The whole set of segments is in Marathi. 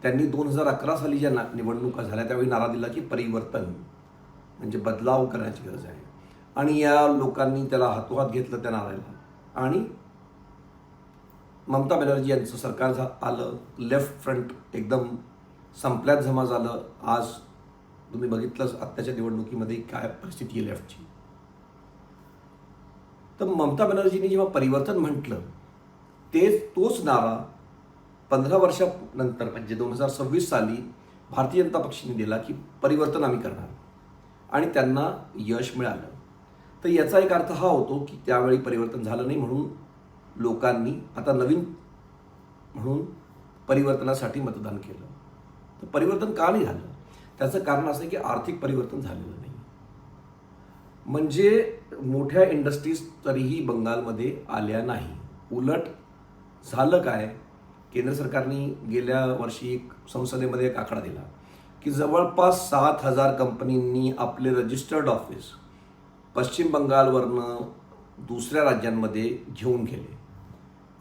त्यांनी 2011 साली ज्या निवडणुका झाल्या त्यावेळी नारा दिला की परिवर्तन म्हणजे बदलाव करण्याची गरज आहे. आणि या लोकांनी त्याला हातोहात घेतलं त्या नाऱ्याला. आणि ममता बॅनर्जी यांचं सरकार आलं, लेफ्ट फ्रंट एकदम संपल्यात जमा झालं. आज तुम्ही बघितलंच आत्ताच्या निवडणुकीमध्ये काय परिस्थिती आहे लेफ्टची. तर ममता बॅनर्जींनी जेव्हा परिवर्तन म्हटलं तोच नारा 15 वर्षानंतर म्हणजे 2026 साली भारतीय जनता पक्षाने दिला की परिवर्तन आम्ही करणार, आणि त्यांना यश मिळालं. तर याचा एक अर्थ हा होतो की त्यावेळी परिवर्तन झालं नाही, म्हणून लोकांनी आता नवीन म्हणून परिवर्तनासाठी मतदान केलं. तर परिवर्तन का नाही झालं? त्याचं कारण असं आहे की आर्थिक परिवर्तन झालेलं नाही. म्हणजे मोठ्या इंडस्ट्रीज तरीही बंगालमध्ये आल्या नाही. उलट झालं काय, केंद्र सरकारने गेल्या वर्षी एक संसदेमध्ये एक आकडा दिला की जवळपास 7,000 कंपनींनी आपले रजिस्टर्ड ऑफिस पश्चिम बंगालवरनं दुसऱ्या राज्यांमध्ये घेऊन गेले.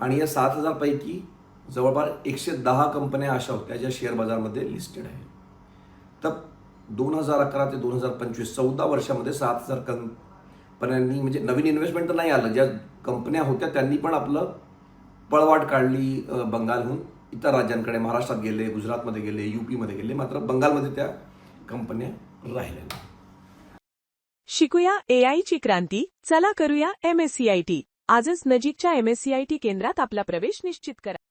आणि या 7,000 पैकी जवळपास 110 कंपन्या अशा होत्या ज्या शेअर बाजारमध्ये लिस्टेड आहेत. तर 2011 ते 2025 14 वर्षामध्ये 7,000 कंपन्यांनी, म्हणजे नवीन इन्व्हेस्टमेंट तर नाही आलं, ज्या कंपन्या होत्या त्यांनी पण आपलं पळवाट काढली बंगालहून इतर राज्यांकडे. महाराष्ट्रात गेले, गुजरातमध्ये गेले, यूपीमध्ये गेले, मात्र बंगालमध्ये त्या कंपन्या राहिल्या नाही. शिकूया AI ची क्रांती. चला करूया MSCIT. आजच नजीकच्या MSCIT केंद्रात आपला प्रवेश निश्चित करा.